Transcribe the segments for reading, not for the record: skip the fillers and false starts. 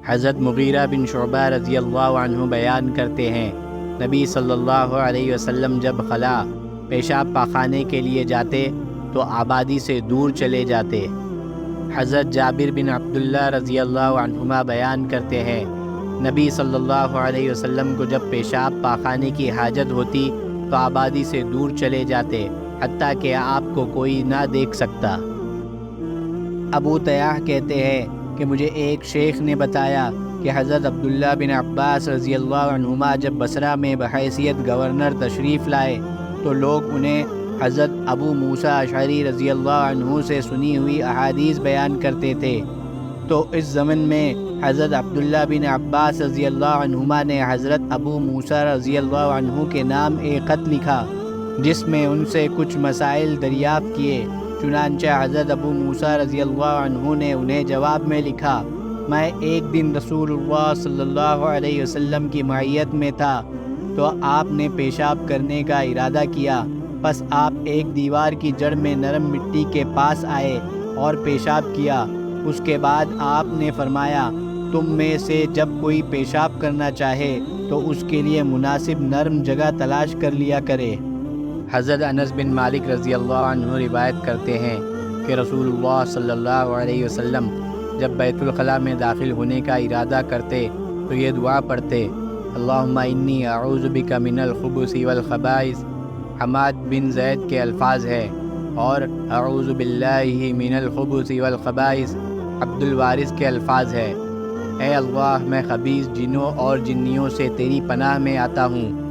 حضرت مغیرہ بن شعبہ رضی اللہ عنہ بیان کرتے ہیں، نبی صلی اللہ علیہ وسلم جب خلا پیشاب پاخانے کے لیے جاتے تو آبادی سے دور چلے جاتے۔ حضرت جابر بن عبداللہ رضی اللہ عنہما بیان کرتے ہیں، نبی صلی اللہ علیہ وسلم کو جب پیشاب پاخانے کی حاجت ہوتی تو آبادی سے دور چلے جاتے، حتیٰ کہ آپ کو کوئی نہ دیکھ سکتا۔ ابو طیاح کہتے ہیں کہ مجھے ایک شیخ نے بتایا کہ حضرت عبداللہ بن عباس رضی اللہ عنہما جب بصرہ میں بحیثیت گورنر تشریف لائے تو لوگ انہیں حضرت ابو موسیٰ اشعری رضی اللہ عنہ سے سنی ہوئی احادیث بیان کرتے تھے، تو اس زمن میں حضرت عبداللہ بن عباس رضی اللہ عنہما نے حضرت ابو موسیٰ رضی اللہ عنہ کے نام ایک خط لکھا جس میں ان سے کچھ مسائل دریافت کیے۔ چنانچہ حضرت ابو موسیٰ رضی اللہ عنہ نے انہیں جواب میں لکھا، میں ایک دن رسول اللہ صلی اللہ علیہ وسلم کی معیت میں تھا تو آپ نے پیشاب کرنے کا ارادہ کیا، پس آپ ایک دیوار کی جڑ میں نرم مٹی کے پاس آئے اور پیشاب کیا۔ اس کے بعد آپ نے فرمایا، تم میں سے جب کوئی پیشاب کرنا چاہے تو اس کے لیے مناسب نرم جگہ تلاش کر لیا کرے۔ حضرت انس بن مالک رضی اللہ عنہ روایت کرتے ہیں کہ رسول اللہ صلی اللہ علیہ وسلم جب بیت الخلاء میں داخل ہونے کا ارادہ کرتے تو یہ دعا پڑھتے، اللہم انی اعوذ بک من الخبث والخبائث۔ حماد بن زید کے الفاظ ہے، اور اعوذ باللہ من الخبث والخبائث عبد الوارث کے الفاظ ہے، اے اللہ میں خبیث جنوں اور جنیوں سے تیری پناہ میں آتا ہوں۔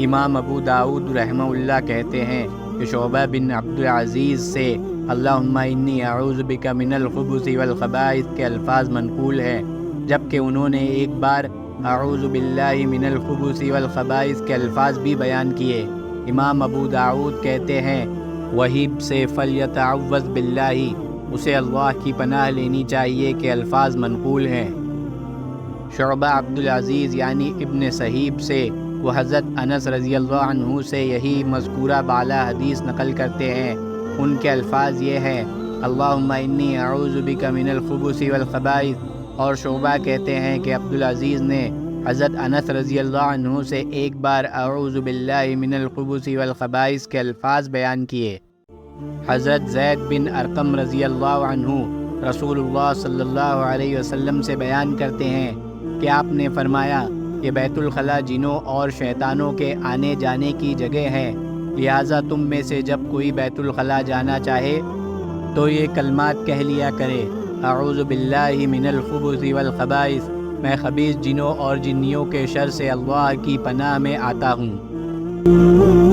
امام ابو داؤد رحمہ اللہ کہتے ہیں کہ شعبہ بن عبد العزیز سے اللہم انی اعوذ بک من الخبث والخبائث کے الفاظ منقول ہیں، جبکہ انہوں نے ایک بار اعوذ باللہ من الخبث والخبائث کے الفاظ بھی بیان کیے۔ امام ابو داؤد کہتے ہیں، وہیب سے فلیتعوذ باللہ، اسے اللہ کی پناہ لینی چاہیے کہ الفاظ منقول ہیں۔ شعبہ عبد العزیز یعنی ابن صہیب سے وہ حضرت انس رضی اللہ عنہ سے یہی مذکورہ بالا حدیث نقل کرتے ہیں۔ ان کے الفاظ یہ ہیں، اللہم انی اعوذ بک من الخبث والخبائث، اور شعبہ کہتے ہیں کہ عبد العزیز نے حضرت انس رضی اللہ عنہ سے ایک بار اعوذ باللہ من الخبث والخبائث کے الفاظ بیان کیے۔ حضرت زید بن ارقم رضی اللہ عنہ رسول اللہ صلی اللہ علیہ وسلم سے بیان کرتے ہیں کہ آپ نے فرمایا کہ بیت الخلاء جنوں اور شیطانوں کے آنے جانے کی جگہ ہے، لہٰذا تم میں سے جب کوئی بیت الخلاء جانا چاہے تو یہ کلمات کہہ لیا کرے، اعوذ باللہ من الخبث والخبائث، میں خبیث جنوں اور جنیوں کے شر سے اللہ کی پناہ میں آتا ہوں۔